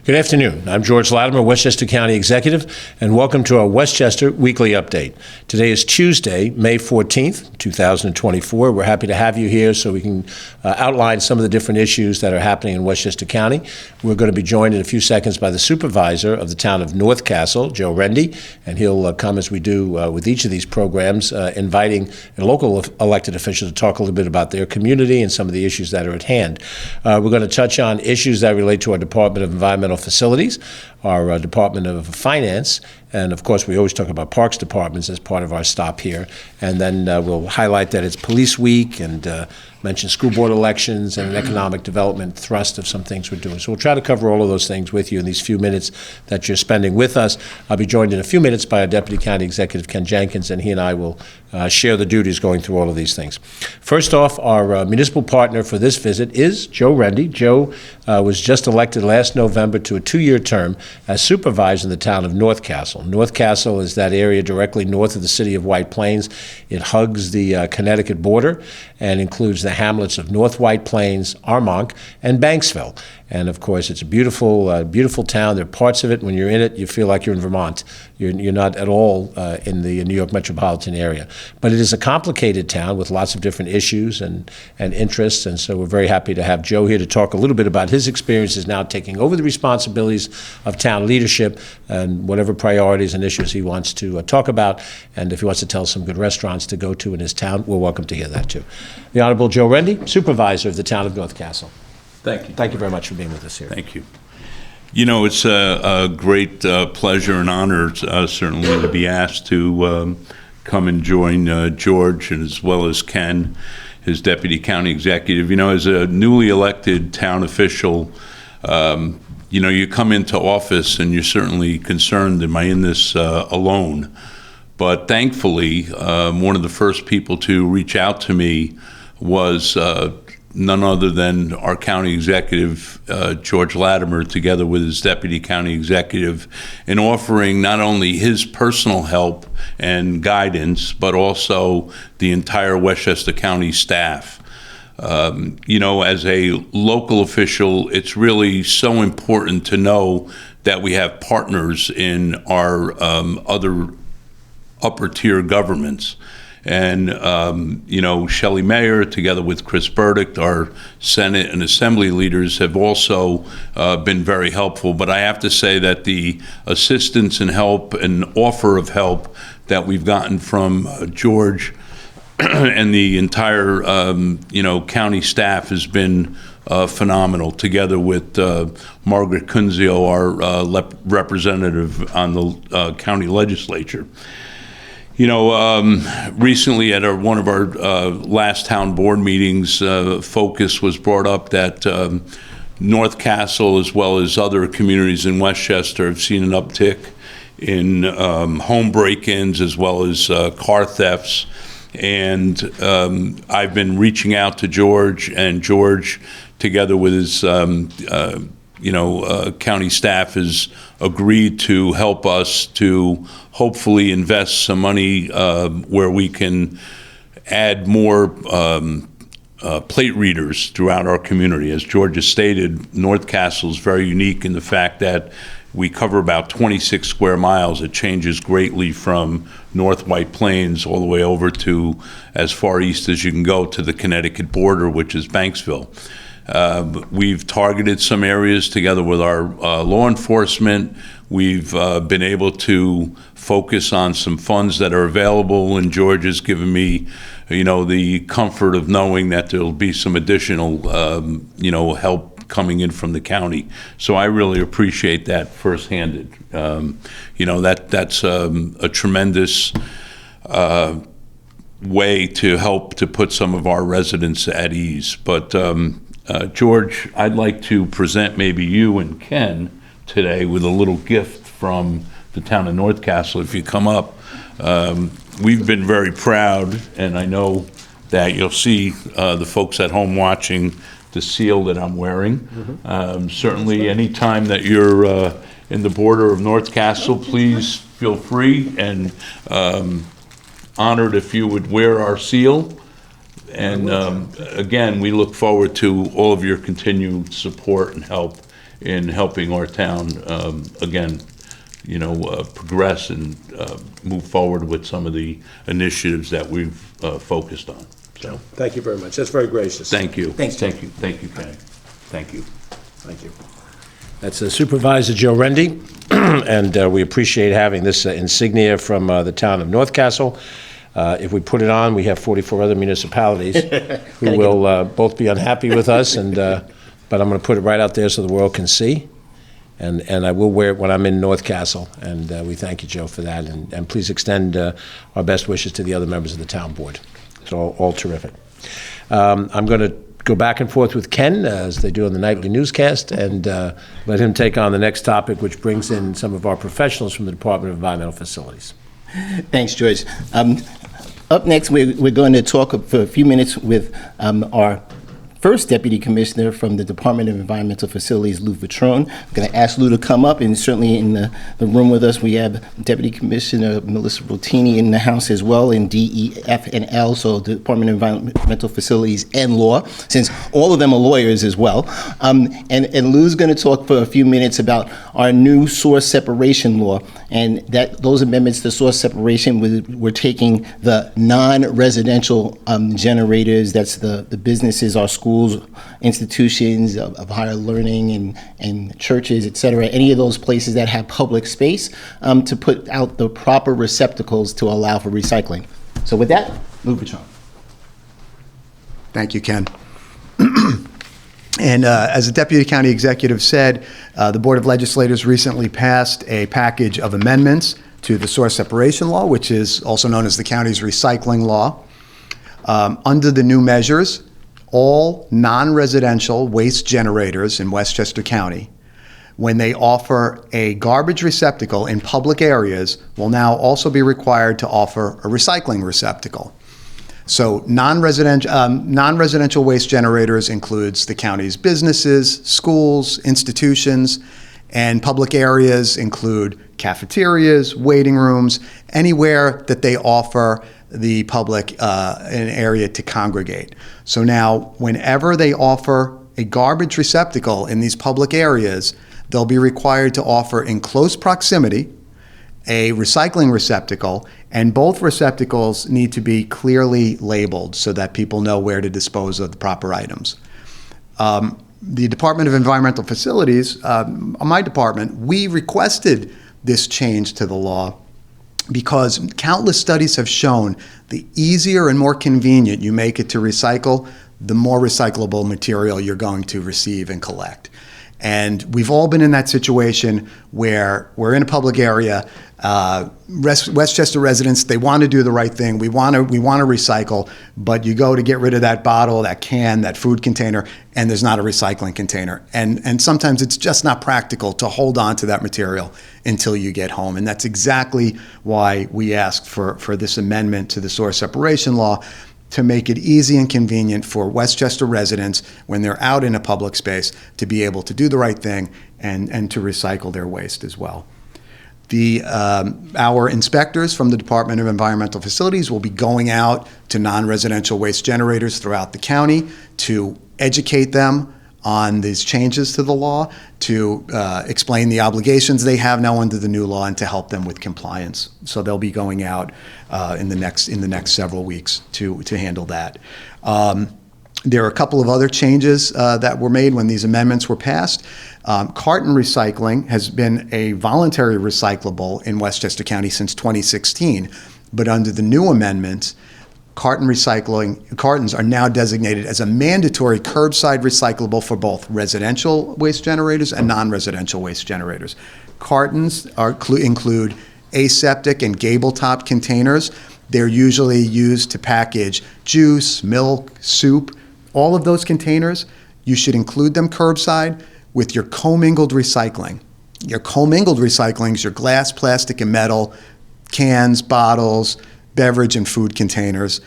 Good afternoon. I'm George Latimer, Westchester County Executive, and welcome to our Westchester Weekly Update. Today is Tuesday, May 14th, 2024. We're happy to have you here so we can outline some of the different issues that are happening in Westchester County. We're going to be joined in a few seconds by the supervisor of the town of North Castle, Joe Rendy, and he'll come as we do with each of these programs, inviting a local elected official to talk a little bit about their community and some of the issues that are at hand. We're going to touch on issues that relate to our Department of Environmental Facilities, our Department of Finance, and of course we always talk about Parks Departments as part of our stop here. And then we'll highlight that it's Police Week and mention school board elections and an economic development thrust of some things we're doing. So we'll try to cover all of those things with you in these few minutes that you're spending with us. I'll be joined in a few minutes by our Deputy County Executive, Ken Jenkins, and he and I will share the duties going through all of these things. First off, our municipal partner for this visit is Joe Rendy. Joe was just elected last November to a 2-year term as supervisor in the town of North Castle. North Castle is that area directly north of the city of White Plains. It hugs the Connecticut border and includes the hamlets of North White Plains, Armonk, and Banksville. And of course, it's a beautiful, beautiful town. There are parts of it, when you're in it, you feel like you're in Vermont. You're not at all in the New York metropolitan area. But it is a complicated town with lots of different issues and interests. And so we're very happy to have Joe here to talk a little bit about his experiences now taking over the responsibilities of town leadership and whatever priorities and issues he wants to talk about. And if he wants to tell us some good restaurants to go to in his town, we're welcome to hear that too. The Honorable Joe Rendy, Supervisor of the town of North Castle. Thank you. Thank you very much for being with us here. Thank you. You know, it's a great pleasure and honor, certainly, to be asked to come and join George, and as well as Ken, his Deputy County Executive. You know, as a newly elected town official, you know, you come into office and you're certainly concerned, am I in this alone? But thankfully, one of the first people to reach out to me was none other than our county executive, George Latimer, together with his deputy county executive, in offering not only his personal help and guidance, but also the entire Westchester County staff. You know, as a local official, it's really so important to know that we have partners in our other upper tier governments. And, you know, Shelley Mayer, together with Chris Burdick, our Senate and Assembly leaders, have also been very helpful. But I have to say that the assistance and help and offer of help that we've gotten from George and the entire, you know, county staff has been phenomenal, together with Margaret Kunzio, our representative on the county legislature. You know, recently at one of our last town board meetings, focus was brought up that North Castle, as well as other communities in Westchester, have seen an uptick in home break-ins as well as car thefts. And I've been reaching out to George, and George, together with his you know, county staff, has agreed to help us to hopefully invest some money where we can add more plate readers throughout our community. As George has stated, North Castle is very unique in the fact that we cover about 26 square miles. It changes greatly from North White Plains all the way over to as far east as you can go to the Connecticut border, which is Banksville. We've targeted some areas together with our law enforcement. We've been able to focus on some funds that are available, and George has given me, you know, the comfort of knowing that there'll be some additional, you know, help coming in from the county. So I really appreciate that firsthand. You know, that's a tremendous way to help to put some of our residents at ease. But George, I'd like to present maybe you and Ken today with a little gift from the town of North Castle. If you come up, we've been very proud, and I know that you'll see the folks at home watching the seal that I'm wearing. Mm-hmm. Certainly, any time that you're in the border of North Castle, please feel free, and honored if you would wear our seal. And again, we look forward to all of your continued support and help in helping our town, again, progress and move forward with some of the initiatives that we've focused on. So, Thank you very much. That's very gracious. thank you. Thanks, Thank you, Kenny. Thank you. Thank you. That's Supervisor Joe Rendy, and we appreciate having this insignia from the town of North Castle. If we put it on, we have 44 other municipalities who will both be unhappy with us, but I'm going to put it right out there so the world can see. And I will wear it when I'm in North Castle, and we thank you, Joe, for that. And please extend our best wishes to the other members of the town board. It's all terrific. I'm going to go back and forth with Ken, as they do on the nightly newscast, and let him take on the next topic, which brings in some of our professionals from the Department of Environmental Facilities. Thanks, George. Up next, we're going to talk for a few minutes with our first Deputy Commissioner from the Department of Environmental Facilities, Lou Vitrone. I'm going to ask Lou to come up, and certainly in the room with us, we have Deputy Commissioner Melissa Rotini in the house as well, in D, E, F, and L, so the Department of Environmental Facilities and Law, since all of them are lawyers as well. And Lou's going to talk for a few minutes about our new source separation law, and that those amendments to source separation, we're taking the non-residential generators, that's the businesses, our schools, institutions of higher learning and churches, et cetera, any of those places that have public space, to put out the proper receptacles to allow for recycling. So with that, Lou Vitrone. Thank you, Ken. And as the Deputy County Executive said, the Board of Legislators recently passed a package of amendments to the source separation law, which is also known as the county's recycling law. Under the new measures, all non-residential waste generators in Westchester County, when they offer a garbage receptacle in public areas, will now also be required to offer a recycling receptacle. So non-residential waste generators includes the county's businesses, schools, institutions, and public areas include cafeterias, waiting rooms, anywhere that they offer the public an area to congregate. So now, whenever they offer a garbage receptacle in these public areas, they'll be required to offer in close proximity a recycling receptacle, and both receptacles need to be clearly labeled so that people know where to dispose of the proper items. The Department of Environmental Facilities, my department, we requested this change to the law because countless studies have shown the easier and more convenient you make it to recycle, the more recyclable material you're going to receive and collect. And we've all been in that situation where we're in a public area, Westchester residents, they want to do the right thing. We want to recycle, but you go to get rid of that bottle, that can, that food container, and there's not a recycling container. And sometimes it's just not practical to hold on to that material until you get home. And that's exactly why we asked for this amendment to the source separation law, to make it easy and convenient for Westchester residents when they're out in a public space to be able to do the right thing and to recycle their waste as well. Our inspectors from the Department of Environmental Facilities will be going out to non-residential waste generators throughout the county to educate them on these changes to the law, to explain the obligations they have now under the new law, and to help them with compliance. So they'll be going out in the next several weeks to handle that. There are a couple of other changes that were made when these amendments were passed. Carton recycling has been a voluntary recyclable in Westchester County since 2016, but under the new amendments, cartons are now designated as a mandatory curbside recyclable for both residential waste generators and non-residential waste generators. Cartons include aseptic and gable-top containers. They're usually used to package juice, milk, soup. All of those containers, you should include them curbside with your commingled recycling. Your commingled recycling is your glass, plastic, and metal, cans, bottles, beverage and food containers.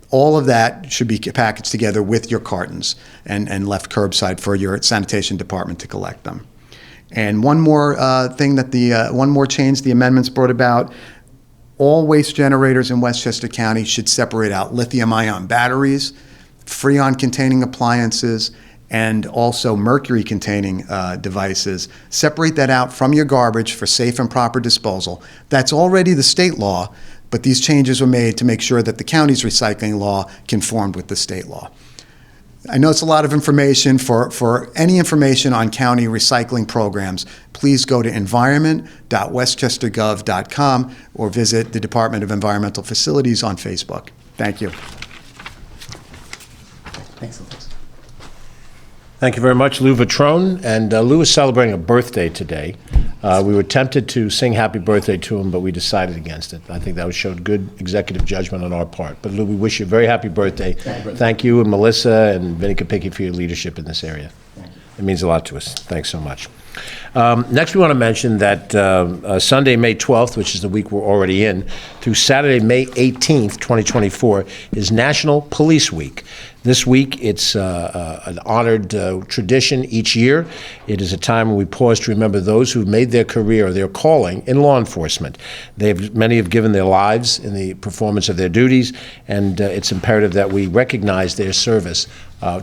All of that should be packaged together with your cartons and left curbside for your sanitation department to collect them. And one more thing that one more change the amendments brought about: all waste generators in Westchester County should separate out lithium-ion batteries, freon-containing appliances, and also mercury-containing devices, separate that out from your garbage for safe and proper disposal. That's already the state law, but these changes were made to make sure that the county's recycling law conformed with the state law. I know it's a lot of information. For any information on county recycling programs, please go to environment.westchestergov.com or visit the Department of Environmental Facilities on Facebook. Thank you. Thanks, Alex. Thank you very much, Lou Vitrone. And Lou is celebrating a birthday today. We were tempted to sing happy birthday to him, but we decided against it. I think that showed good executive judgment on our part. But Lou, we wish you a very happy birthday. Thank you, and Melissa and Vinnie Kapicki for your leadership in this area. It means a lot to us. Thanks so much. Next, we want to mention that Sunday, May 12th, which is the week we're already in, through Saturday, May 18th, 2024, is National Police Week. This week, it's an honored tradition each year. It is a time when we pause to remember those who've made their career or their calling in law enforcement. Many have given their lives in the performance of their duties, and it's imperative that we recognize their service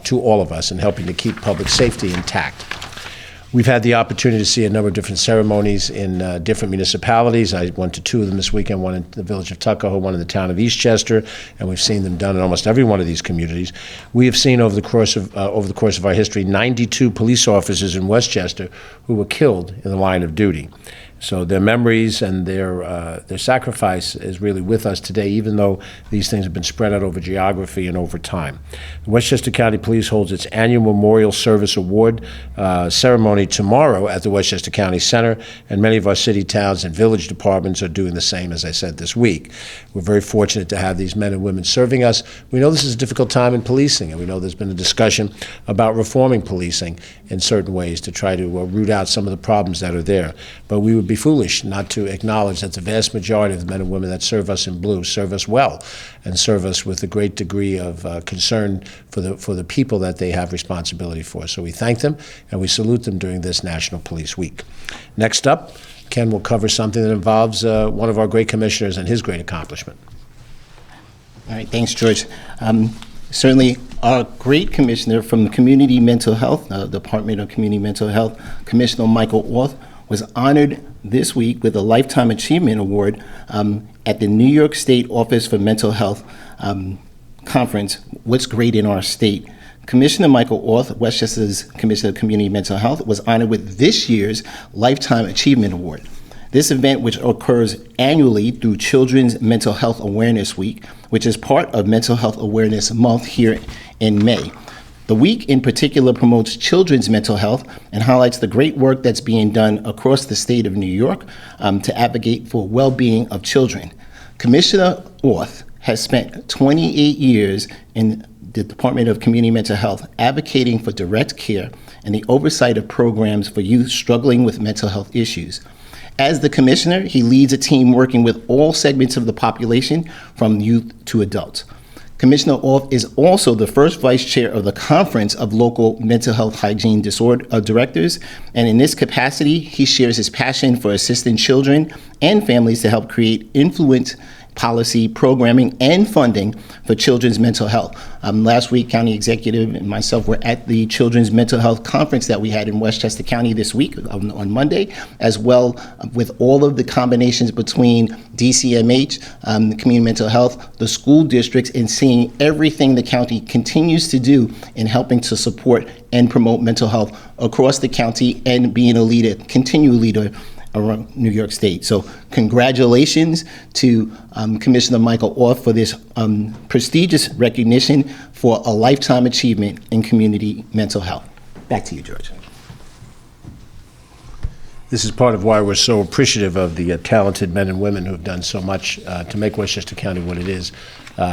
to all of us in helping to keep public safety intact. We've had the opportunity to see a number of different ceremonies in different municipalities. I went to two of them this weekend, one in the village of Tuckahoe, one in the town of Eastchester, and we've seen them done in almost every one of these communities. We have seen over the course of our history 92 police officers in Westchester who were killed in the line of duty. So their memories and their sacrifice is really with us today, even though these things have been spread out over geography and over time. The Westchester County Police holds its annual Memorial Service Award ceremony tomorrow at the Westchester County Center, and many of our city, towns, and village departments are doing the same, as I said, this week. We're very fortunate to have these men and women serving us. We know this is a difficult time in policing, and we know there's been a discussion about reforming policing in certain ways to try to root out some of the problems that are there. But we would be foolish not to acknowledge that the vast majority of the men and women that serve us in blue serve us well and serve us with a great degree of concern for the people that they have responsibility for. So we thank them and we salute them during this National Police Week. Next up, Ken will cover something that involves one of our great commissioners and his great accomplishment. All right, thanks, George. Certainly, our great commissioner from the Community Mental Health, Department of Community Mental Health, Commissioner Michael Orth, was honored this week with a Lifetime Achievement Award at the New York State Office for Mental Health conference, What's Great in Our State. Commissioner Michael Orth, Westchester's Commissioner of Community Mental Health, was honored with this year's Lifetime Achievement Award. This event, which occurs annually through Children's Mental Health Awareness Week, which is part of Mental Health Awareness Month here in May. The week in particular promotes children's mental health and highlights the great work that's being done across the state of New York to advocate for well-being of children. Commissioner Orth has spent 28 years in the Department of Community Mental Health advocating for direct care and the oversight of programs for youth struggling with mental health issues. As the commissioner, he leads a team working with all segments of the population, from youth to adults. Commissioner Orth is also the first vice chair of the Conference of Local Mental Health Hygiene Disorder Directors, and in this capacity, he shares his passion for assisting children and families to help create influence, policy, programming, and funding for children's mental health. Last week, County Executive and myself were at the Children's Mental Health Conference that we had in Westchester County this week on Monday, as well with all of the combinations between DCMH, the Community Mental Health, the school districts, and seeing everything the county continues to do in helping to support and promote mental health across the county and being a leader, continual leader around New York State. So congratulations to Commissioner Michael Orth for this prestigious recognition for a lifetime achievement in community mental health. Back to you, George. This is part of why we're so appreciative of the talented men and women who have done so much to make Westchester County what it is.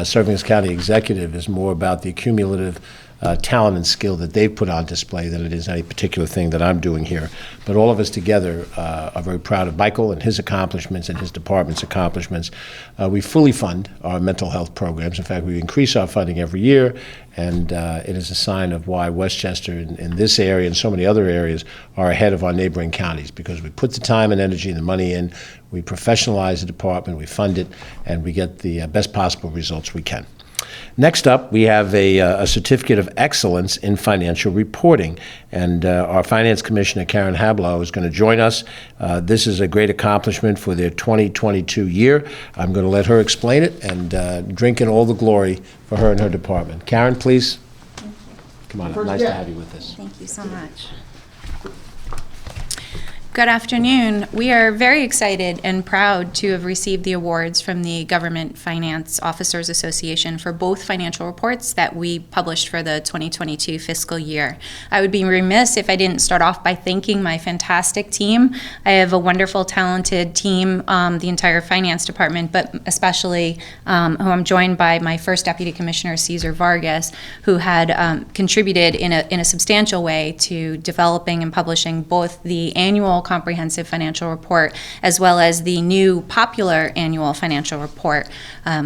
Serving as county executive is more about the cumulative talent and skill that they've put on display than it is any particular thing that I'm doing here. But all of us together are very proud of Michael and his accomplishments and his department's accomplishments. We fully fund our mental health programs. In fact, we increase our funding every year, and it is a sign of why Westchester in this area and so many other areas are ahead of our neighboring counties, because we put the time and energy and the money in, we professionalize the department, we fund it, and we get the best possible results we can. Next up, we have a Certificate of Excellence in Financial Reporting, and our Finance Commissioner, Karen Hablow, is going to join us. This is a great accomplishment for their 2022 year. I'm going to let her explain it and drink in all the glory for her and her department. Karen, please. Come on up. Nice to have you with us. Thank you so much. Good afternoon. We are very excited and proud to have received the awards from the Government Finance Officers Association for both financial reports that we published for the 2022 fiscal year. I would be remiss if I didn't start off by thanking my fantastic team. I have a wonderful, talented team, the entire finance department, but especially who I'm joined by my first Deputy Commissioner, Cesar Vargas, who had contributed in a substantial way to developing and publishing both the annual comprehensive financial report as well as the new popular annual financial report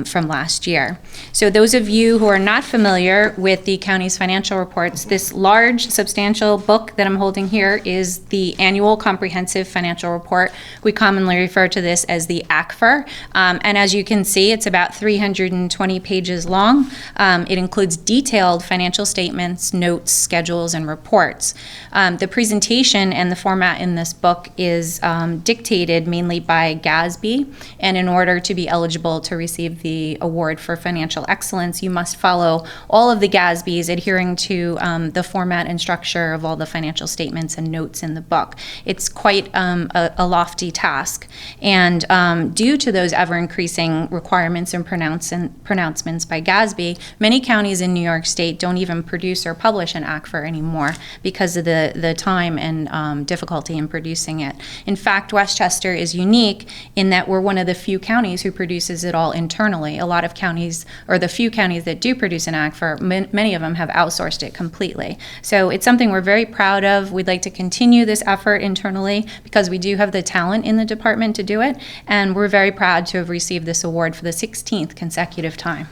from last year. So those of you who are not familiar with the county's financial reports, this large, substantial book that I'm holding here is the annual comprehensive financial report. We commonly refer to this as the ACFR, and as you can see, it's about 320 pages long. It includes detailed financial statements, notes, schedules, and reports. The presentation and the format in this book is dictated mainly by GASB, and in order to be eligible to receive the award for financial excellence, you must follow all of the GASBs, adhering to the format and structure of all the financial statements and notes in the book. It's quite a lofty task, and due to those ever-increasing requirements and pronouncements by GASB, many counties in New York State don't even produce or publish an ACFR anymore because of the time and difficulty in producing it. In fact, Westchester is unique in that we're one of the few counties who produces it all internally. A lot of counties, or the few counties that do produce an ACFR, many of them have outsourced it completely. So it's something we're very proud of. We'd like to continue this effort internally because we do have the talent in the department to do it, and we're very proud to have received this award for the 16th consecutive time.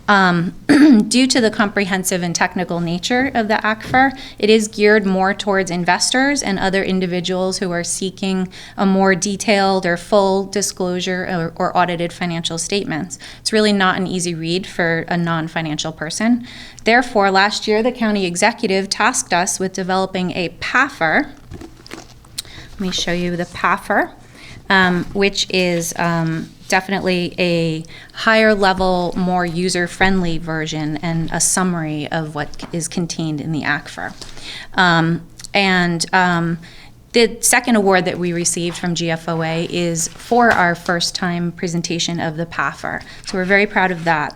Due to the comprehensive and technical nature of the ACFR, it is geared more towards investors and other individuals who are seeking a more detailed or full disclosure or audited financial statements. It's really not an easy read for a non-financial person. Therefore, last year, the county executive tasked us with developing a PAFR. Let me show you the PAFR, which is definitely a higher level, more user-friendly version and a summary of what is contained in the ACFR. The second award that we received from GFOA is for our first time presentation of the PAFR. So we're very proud of that.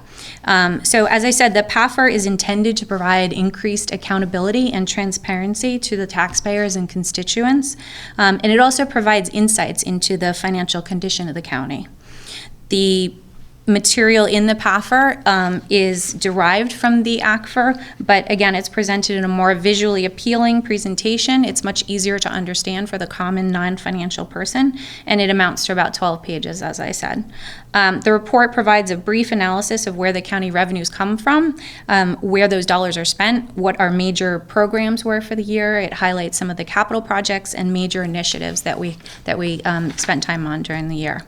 So as I said, the PAFR is intended to provide increased accountability and transparency to the taxpayers and constituents. And it also provides insights into the financial condition of the county. The material in the PAFR is derived from the ACFR, but again, it's presented in a more visually appealing presentation. It's much easier to understand for the common non-financial person, and it amounts to about 12 pages, as I said. The report provides a brief analysis of where the county revenues come from, where those dollars are spent, what our major programs were for the year. It highlights some of the capital projects and major initiatives that we spent time on during the year.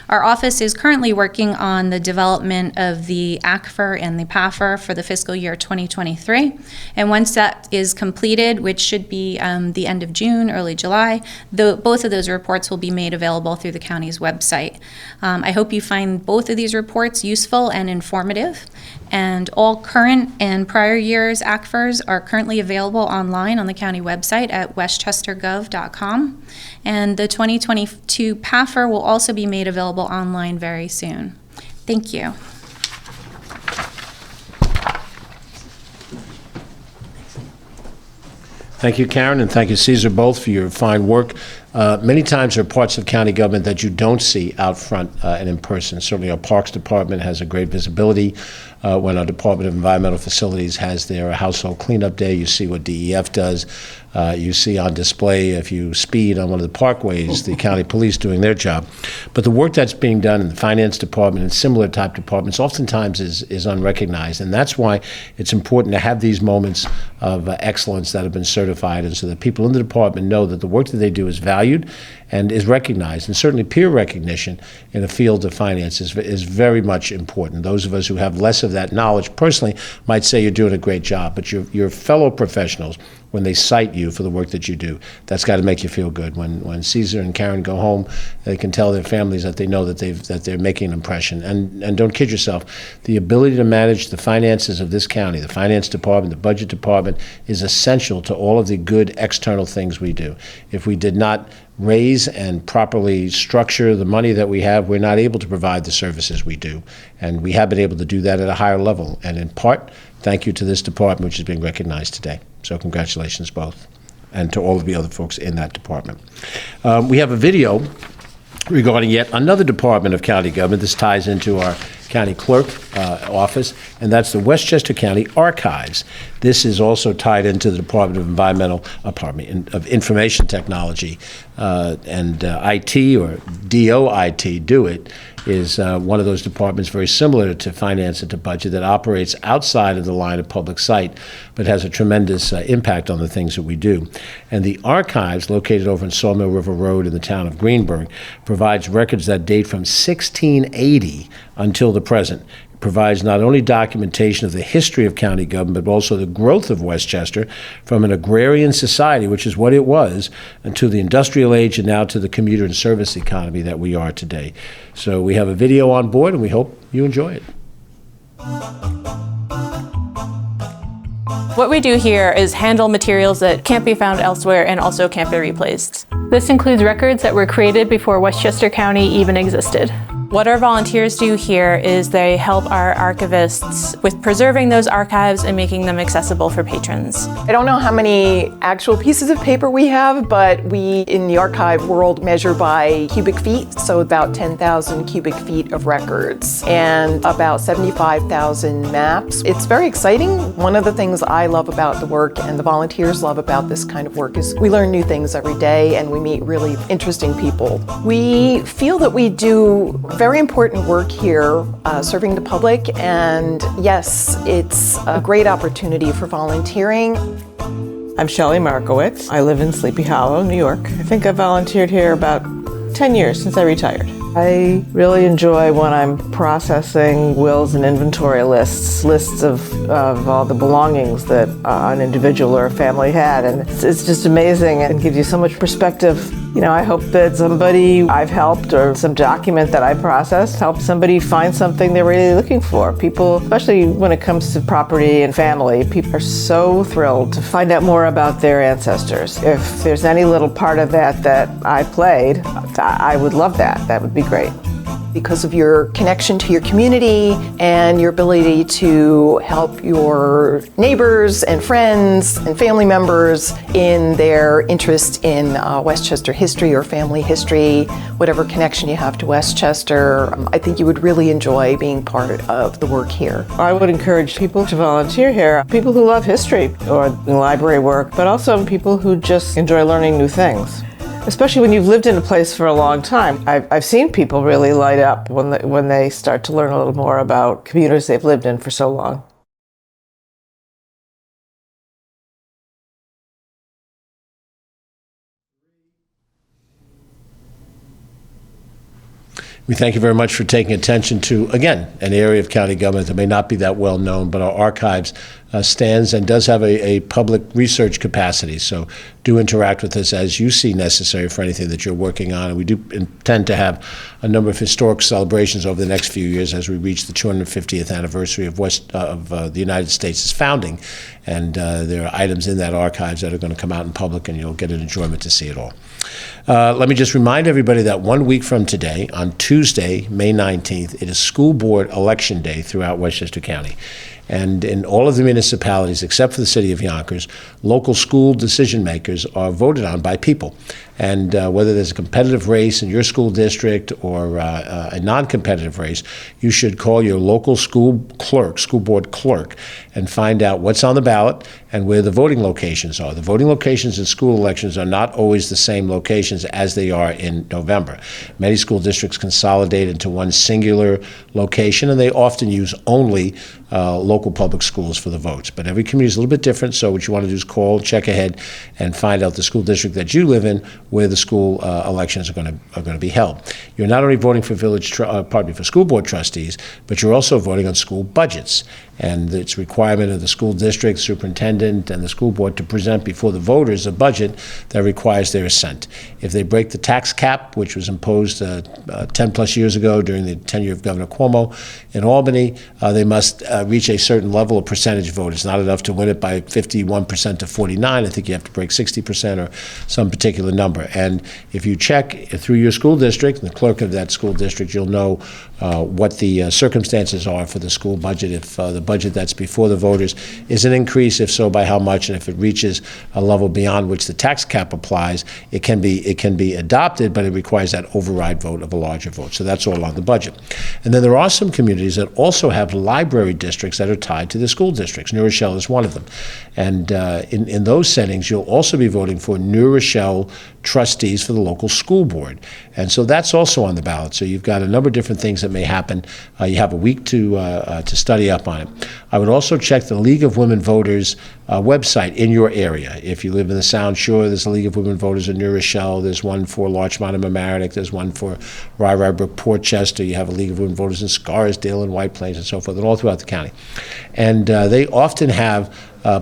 Our office is currently working on the development of the ACFR and the PAFR for the fiscal year 2023. And once that is completed, which should be the end of June, early July, both of those reports will be made available through the county's website. I hope you find both of these reports useful and informative. And all current and prior years' ACFRs are currently available online on the county website at westchestergov.com. And the 2022 PAFR will also be made available online very soon. Thank you. Thank you, Karen, and thank you, Cesar, both for your fine work. Many times there are parts of county government that you don't see out front and in person. Certainly our Parks Department has a great visibility. When our Department of Environmental Facilities has their household cleanup day, you see what DEF does. You see on display, if you speed on one of the parkways, the county police doing their job. But the work that's being done in the finance department and similar type departments oftentimes is unrecognized. And that's why it's important to have these moments of excellence that have been certified, and so that people in the department know that the work that they do is valued and is recognized. And certainly peer recognition in a field of finance is very much important. Those of us who have less of that knowledge personally might say you're doing a great job, but your fellow professionals, when they cite you for the work that you do, that's got to make you feel good. When Caesar and Karen go home, they can tell their families that they know that they're making an impression. And don't kid yourself, the ability to manage the finances of this county, the finance department, the budget department, is essential to all of the good external things we do. If we did not raise and properly structure the money that we have, we're not able to provide the services we do. And we have been able to do that at a higher level. And in part, thank you to this department, which is being recognized today. So congratulations both, and to all of the other folks in that department. We have a video regarding yet another department of county government. This ties into our county clerk office, and that's the Westchester County Archives. This is also tied into the Department of Information Technology and IT, or DOIT, Do It, is one of those departments very similar to finance and to budget that operates outside of the line of public sight, but has a tremendous impact on the things that we do. And the archives, located over in Sawmill River Road in the town of Greenburgh, provides records that date from 1680 until the present. It provides not only documentation of the history of county government, but also the growth of Westchester from an agrarian society, which is what it was, and to the industrial age, and now to the commuter and service economy that we are today. So we have a video on board, and we hope you enjoy it. What we do here is handle materials that can't be found elsewhere and also can't be replaced. This includes records that were created before Westchester County even existed. What our volunteers do here is they help our archivists with preserving those archives and making them accessible for patrons. I don't know how many actual pieces of paper we have, but we in the archive world measure by cubic feet, so about 10,000 cubic feet of records and about 75,000 maps. It's very exciting. One of the things I love about the work and the volunteers love about this kind of work is we learn new things every day and we meet really interesting people. We feel that we do very important work here, serving the public, and yes, it's a great opportunity for volunteering. I'm Shelley Markowitz. I live in Sleepy Hollow, New York. I think I've volunteered here about 10 years since I retired. I really enjoy when I'm processing wills and inventory lists of all the belongings that an individual or a family had, and it's just amazing and gives you so much perspective. You know, I hope that somebody I've helped or some document that I processed helped somebody find something they're really looking for. People, especially when it comes to property and family, people are so thrilled to find out more about their ancestors. If there's any little part of that I played, I would love that. That would be great. Because of your connection to your community and your ability to help your neighbors and friends and family members in their interest in Westchester history or family history, whatever connection you have to Westchester, I think you would really enjoy being part of the work here. I would encourage people to volunteer here, people who love history or library work, but also people who just enjoy learning new things. Especially when you've lived in a place for a long time. I've seen people really light up when they start to learn a little more about communities they've lived in for so long. We thank you very much for taking attention to, again, an area of county government that may not be that well known, but our archives stands and does have a public research capacity. So do interact with us as you see necessary for anything that you're working on. And we do intend to have a number of historic celebrations over the next few years as we reach the 250th anniversary of the United States' founding. And there are items in that archives that are going to come out in public, and you'll get an enjoyment to see it all. Let me just remind everybody that 1 week from today, on Tuesday, May 19th, it is school board election day throughout Westchester County. And in all of the municipalities, except for the city of Yonkers, local school decision makers are voted on by people. And whether there's a competitive race in your school district or a non-competitive race, you should call your local school board clerk, and find out what's on the ballot and where the voting locations are. The voting locations in school elections are not always the same locations as they are in November. Many school districts consolidate into one singular location, and they often use only local public schools for the votes. But every community is a little bit different, so what you want to do is call, check ahead, and find out the school district that you live in where the school elections are going to be held. You're not only voting for for school board trustees, but you're also voting on school budgets. And it's a requirement of the school district, superintendent, and the school board to present before the voters a budget that requires their assent. If they break the tax cap, which was imposed 10 plus years ago during the tenure of Governor Cuomo in Albany, they must reach a certain level of percentage vote. It's not enough to win it by 51% to 49. I think you have to break 60% or some particular number. And if you check through your school district, and the clerk of that school district, you'll know what the circumstances are for the school budget. If the budget that's before the voters is an increase, if so, by how much, and if it reaches a level beyond which the tax cap applies, it can be adopted, but it requires that override vote of a larger vote. So that's all on the budget. And then there are some communities that also have library districts that are tied to the school districts. New Rochelle is one of them. And in those settings, you'll also be voting for New Rochelle trustees for the local school board. And so that's also on the ballot. So you've got a number of different things that may happen. You have a week to study up on it. I would also check the League of Women Voters website in your area. If you live in the Sound Shore, there's a League of Women Voters in New Rochelle. There's one for Larchmont and Mamaroneck. There's one for Rye Brook, Portchester. You have a League of Women Voters in Scarsdale and White Plains and so forth, and all throughout the county. And they often have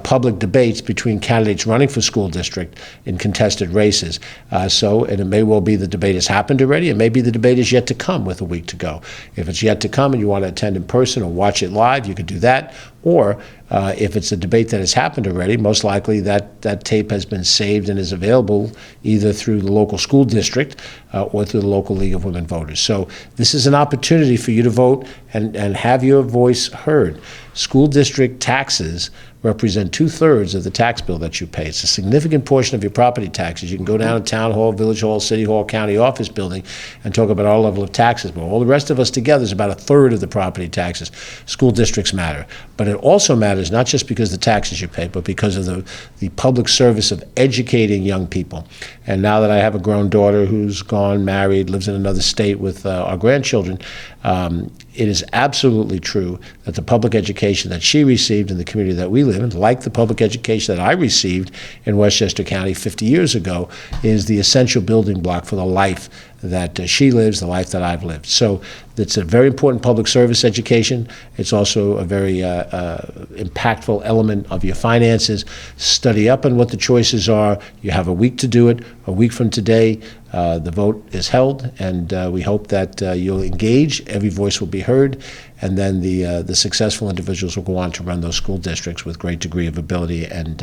public debates between candidates running for school district in contested races. And it may well be the debate has happened already. It may be the debate is yet to come with a week to go. If it's yet to come and you want to attend in person or watch it live, you could do that. Or if it's a debate that has happened already, most likely that tape has been saved and is available either through the local school district or through the local League of Women Voters. So this is an opportunity for you to vote and have your voice heard. School district taxes represent 2/3 of the tax bill that you pay. It's a significant portion of your property taxes. You can go down to town hall, village hall, city hall, county office building and talk about our level of taxes. But all the rest of us together is about 1/3 of the property taxes. School districts matter. But it also matters not just because of the taxes you pay, but because of the public service of educating young people. And now that I have a grown daughter who's gone, married, lives in another state with our grandchildren, it is absolutely true that the public education that she received in the community that we live in, like the public education that I received in Westchester County 50 years ago, is the essential building block for the life that she lives, the life that I've lived. So it's a very important public service education. It's also a very impactful element of your finances. Study up on what the choices are. You have a week to do it. A week from today, the vote is held, and we hope that you'll engage. Every voice will be heard, and then the successful individuals will go on to run those school districts with great degree of ability and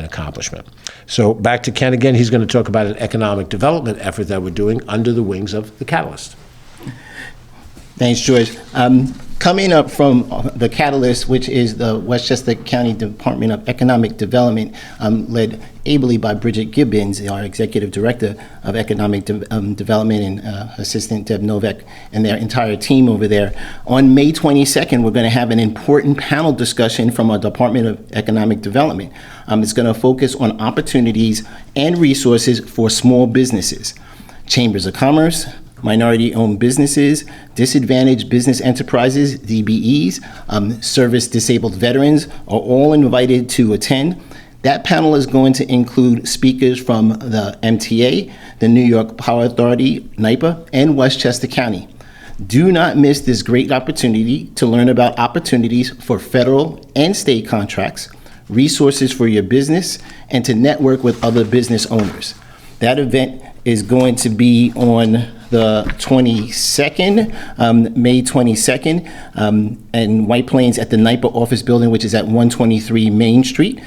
accomplishment. So back to Ken again. He's going to talk about an economic development effort that we're doing under the wings of the Catalyst. Thanks, George. Coming up from the Catalyst, which is the Westchester County Department of Economic Development, led ably by Bridget Gibbons, our Executive Director of Economic Development, and Assistant Deb Novak and their entire team over there. On May 22nd, we're going to have an important panel discussion from our Department of Economic Development. It's going to focus on opportunities and resources for small businesses, chambers of commerce, minority-owned businesses, disadvantaged business enterprises, DBEs, service-disabled veterans are all invited to attend. That panel is going to include speakers from the MTA, the New York Power Authority, NYPA, and Westchester County. Do not miss this great opportunity to learn about opportunities for federal and state contracts, resources for your business, and to network with other business owners. That event is going to be on the 22nd, May 22nd, in White Plains at the NYPA office building, which is at 123 Main Street.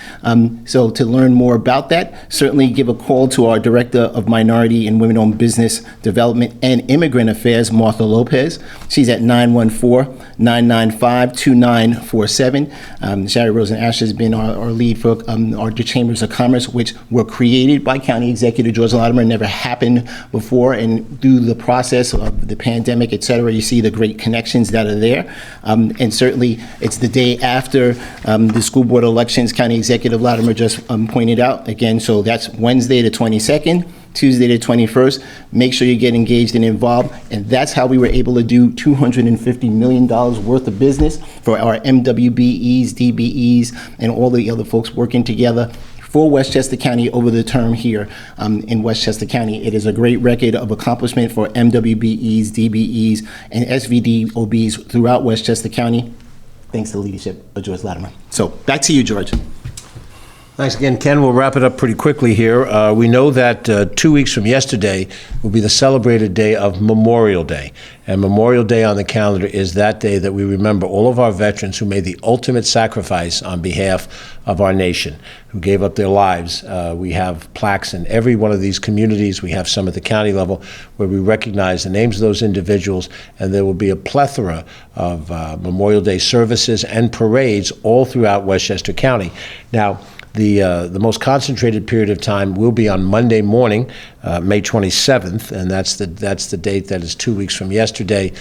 So to learn more about that, certainly give a call to our Director of Minority and Women-Owned Business Development and Immigrant Affairs, Martha Lopez. She's at 914-995-2947. Shari Rosen Asher has been our lead for our Chambers of Commerce, which were created by County Executive George Latimer, never happened before, and through the process of the pandemic, et cetera, you see the great connections that are there. And certainly, it's the day after the school board elections, County Executive Latimer just pointed out. Again, so that's Wednesday the 22nd. Tuesday the 21st. Make sure you get engaged and involved. And that's how we were able to do $250 million worth of business for our MWBEs, DBEs, and all the other folks working together for Westchester County over the term here in Westchester County. It is a great record of accomplishment for MWBEs, DBEs, and SVDOBs throughout Westchester County, thanks to the leadership of George Latimer. So back to you, George. Thanks again, Ken. We'll wrap it up pretty quickly here. We know that 2 weeks from yesterday will be the celebrated day of Memorial Day. And Memorial Day on the calendar is that day that we remember all of our veterans who made the ultimate sacrifice on behalf of our nation, who gave up their lives. We have plaques in every one of these communities. We have some at the county level where we recognize the names of those individuals, and there will be a plethora of Memorial Day services and parades all throughout Westchester County. Now, the most concentrated period of time will be on Monday morning, May 27th, and that's the date that is 2 weeks from yesterday.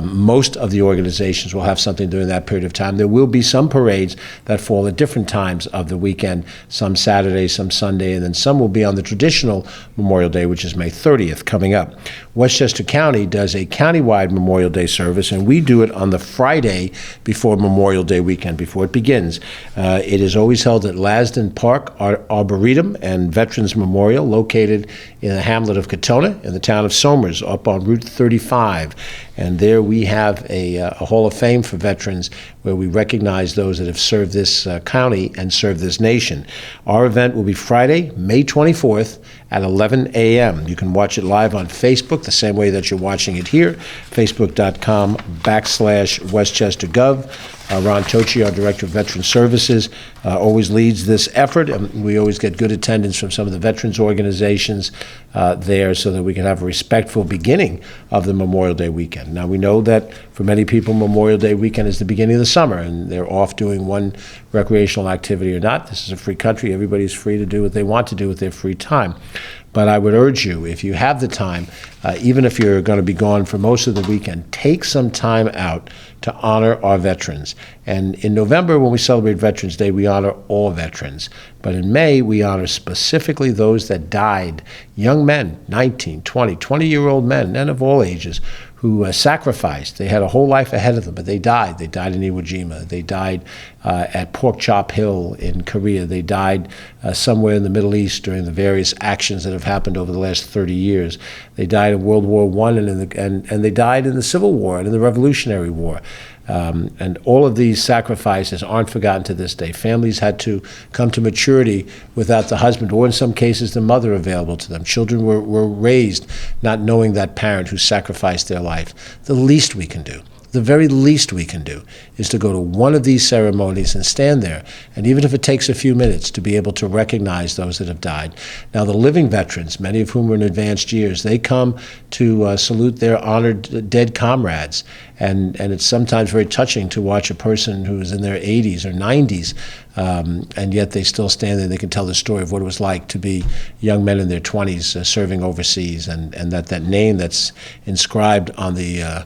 Most of the organizations will have something during that period of time. There will be some parades that fall at different times of the weekend, some Saturday, some Sunday, and then some will be on the traditional Memorial Day, which is May 30th, coming up. Westchester County does a countywide Memorial Day service, and we do it on the Friday before Memorial Day weekend, before it begins. It is always held at Lasden Park Arboretum and Veterans Memorial, located in the hamlet of Katona in the town of Somers, up on Route 35. And there we have a Hall of Fame for veterans where we recognize those that have served this county and served this nation. Our event will be Friday, May 24th at 11 a.m. You can watch it live on Facebook, the same way that you're watching it here, facebook.com/WestchesterGov. Ron Tochi, our Director of Veteran Services, always leads this effort, and we always get good attendance from some of the veterans organizations there so that we can have a respectful beginning of the Memorial Day weekend. Now, we know that for many people, Memorial Day weekend is the beginning of the summer, and they're off doing one recreational activity or not. This is a free country. Everybody's free to do what they want to do with their free time. But I would urge you, if you have the time, even if you're going to be gone for most of the weekend, take some time out to honor our veterans. And in November, when we celebrate Veterans Day, we honor all veterans. But in May, we honor specifically those that died, young men, 19, 20, 20-year-old men of all ages, who sacrificed. They had a whole life ahead of them, but they died. They died in Iwo Jima. They died at Pork Chop Hill in Korea. They died somewhere in the Middle East during the various actions that have happened over the last 30 years. They died in World War I, and they died in the Civil War and in the Revolutionary War. And all of these sacrifices aren't forgotten to this day. Families had to come to maturity without the husband, or in some cases, the mother available to them. Children were raised not knowing that parent who sacrificed their life. The least we can do, the very least we can do, is to go to one of these ceremonies and stand there, and even if it takes a few minutes, to be able to recognize those that have died. Now, the living veterans, many of whom are in advanced years, they come to salute their honored dead comrades, and it's sometimes very touching to watch a person who is in their 80s or 90s, and yet they still stand there. They can tell the story of what it was like to be young men in their 20s serving overseas, and that name that's inscribed on the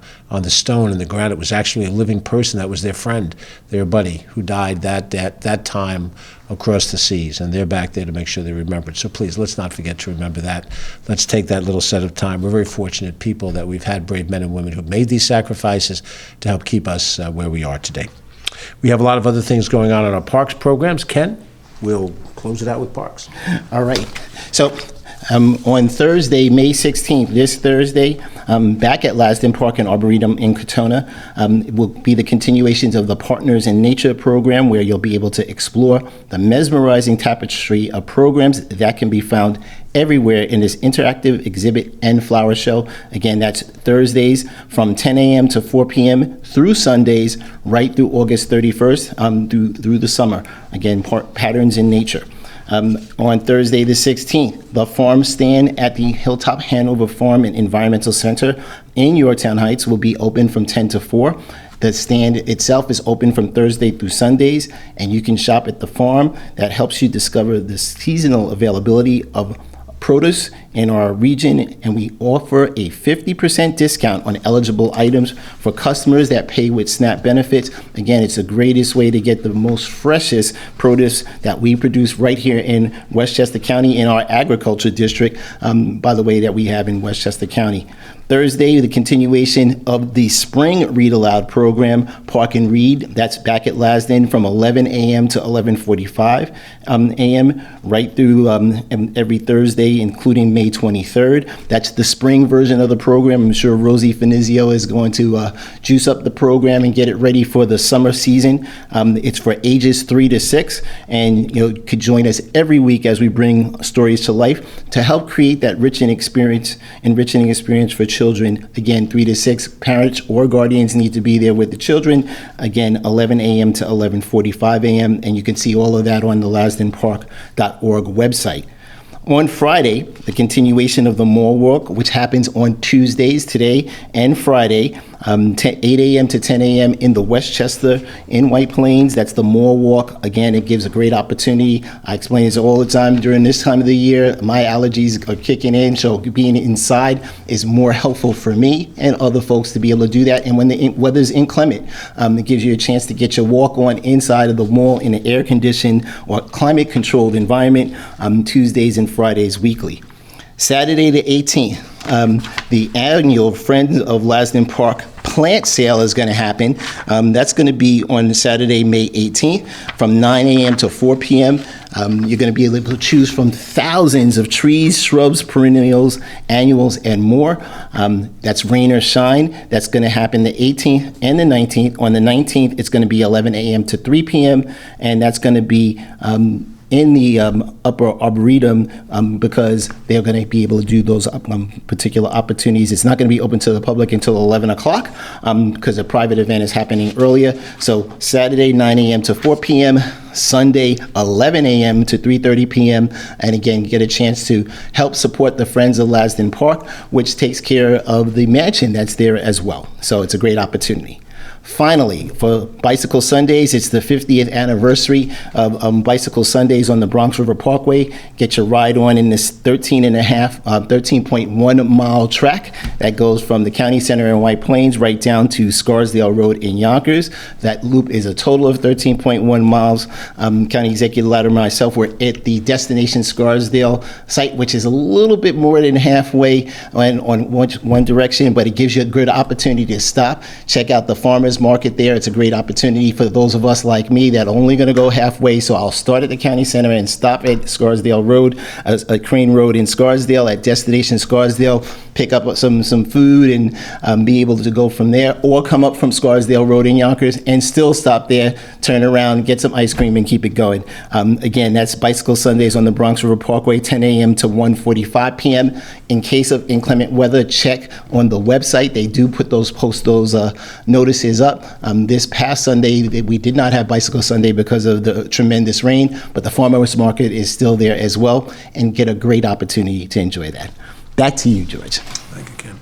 stone in the granite was actually a living person that was their friend, their buddy, who died that time across the seas, and they're back there to make sure they're remembered. So please, let's not forget to remember that. Let's take that little set of time. We're very fortunate people that we've had brave men and women who've made these sacrifices to help keep us where we are today. We have a lot of other things going on in our parks programs. Ken, we'll close it out with parks. All right. So on Thursday, May 16th, this Thursday, back at Lasden Park and Arboretum in Katona, it will be the continuations of the Partners in Nature program, where you'll be able to explore the mesmerizing tapestry of programs that can be found everywhere in this interactive exhibit and flower show. Again, that's Thursdays from 10 a.m. to 4 p.m. through Sundays, right through August 31st, through the summer. Again, Patterns in Nature. On Thursday the 16th, the farm stand at the Hilltop Hanover Farm and Environmental Center in Yorktown Heights will be open from 10 to 4. The stand itself is open from Thursday through Sundays, and you can shop at the farm. That helps you discover the seasonal availability of produce in our region, and we offer a 50% discount on eligible items for customers that pay with SNAP benefits. Again, it's the greatest way to get the most freshest produce that we produce right here in Westchester County in our agriculture district, by the way, that we have in Westchester County. Thursday, the continuation of the spring Read Aloud program, Park and Read. That's back at Lasden from 11 a.m. to 11:45 a.m. right through every Thursday, including May 23rd. That's the spring version of the program. I'm sure Rosie Finizio is going to juice up the program and get it ready for the summer season. It's for ages 3 to 6, and you could join us every week as we bring stories to life to help create that enriching experience for children. Again, 3 to 6, parents or guardians need to be there with the children. Again, 11 a.m. to 11:45 a.m., and you can see all of that on the lasdenpark.org website. On Friday, the continuation of the Mall Walk, which happens on Tuesdays, today and Friday, 8 a.m. to 10 a.m. in the Westchester in White Plains. That's the Mall Walk. Again, it gives a great opportunity. I explain this all the time during this time of the year. My allergies are kicking in, so being inside is more helpful for me and other folks to be able to do that. And when the weather's inclement, it gives you a chance to get your walk on inside of the mall in an air-conditioned or climate-controlled environment, Tuesdays and Fridays weekly. Saturday the 18th, the annual Friends of Lasden Park plant sale is going to happen. That's going to be on Saturday, May 18th from 9 a.m. to 4 p.m. You're going to be able to choose from thousands of trees, shrubs, perennials, annuals, and more. That's rain or shine. That's going to happen the 18th and the 19th. On the 19th, it's going to be 11 a.m. to 3 p.m., and that's going to be in the upper arboretum because they're going to be able to do those particular opportunities. It's not going to be open to the public until 11 o'clock because a private event is happening earlier. So Saturday, 9 a.m. to 4 p.m., Sunday, 11 a.m. to 3:30 p.m. And again, get a chance to help support the Friends of Lasden Park, which takes care of the mansion that's there as well. So it's a great opportunity. Finally, for Bicycle Sundays, it's the 50th anniversary of Bicycle Sundays on the Bronx River Parkway. Get your ride on in this 13.1 mile track that goes from the County Center in White Plains right down to Scarsdale Road in Yonkers. That loop is a total of 13.1 miles. County Executive Latimer and myself were at the Destination Scarsdale site, which is a little bit more than halfway on one direction, but it gives you a good opportunity to stop, check out the farmers market there. It's a great opportunity for those of us like me that are only going to go halfway. So I'll start at the county center and stop at Scarsdale Road, Crane Road in Scarsdale at Destination Scarsdale, pick up some food and be able to go from there, or come up from Scarsdale Road in Yonkers and still stop there, turn around, get some ice cream and keep it going. Again, that's Bicycle Sundays on the Bronx River Parkway, 10 a.m. to 1:45 p.m. In case of inclement weather, check on the website. They do post those notices up. This past Sunday, we did not have Bicycle Sunday because of the tremendous rain, but the farmers market is still there as well, and get a great opportunity to enjoy that. Back to you, George. Thank you, Ken.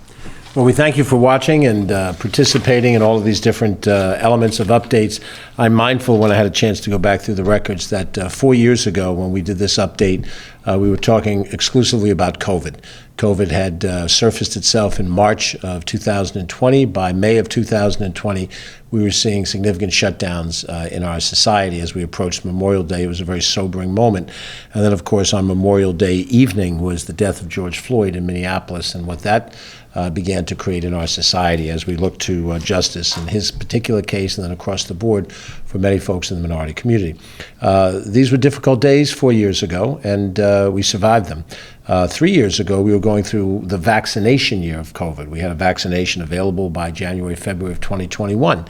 Well, we thank you for watching and participating in all of these different elements of updates. I'm mindful when I had a chance to go back through the records that 4 years ago when we did this update, we were talking exclusively about COVID. COVID had surfaced itself in March of 2020. By May of 2020, we were seeing significant shutdowns in our society as we approached Memorial Day. It was a very sobering moment. And then, of course, on Memorial Day evening was the death of George Floyd in Minneapolis, and what that began to create in our society as we look to justice in his particular case and then across the board for many folks in the minority community. These were difficult days 4 years ago, and we survived them. 3 years ago, we were going through the vaccination year of COVID. We had a vaccination available by January, February of 2021,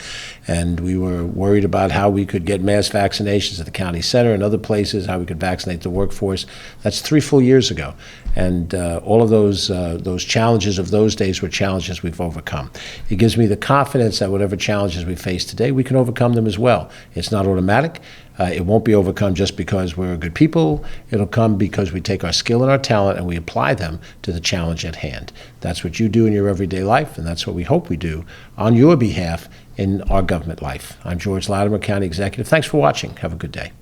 and we were worried about how we could get mass vaccinations at the county center and other places, how we could vaccinate the workforce. That's 3 full years ago. And all of those challenges of those days were challenges we've overcome. It gives me the confidence that whatever challenges we face today, we can overcome them as well. It's not automatic. It won't be overcome just because we're good people. It'll come because we take our skill and our talent and we apply them to the challenge at hand. That's what you do in your everyday life, and that's what we hope we do on your behalf in our government life. I'm George Latimer, County Executive. Thanks for watching. Have a good day.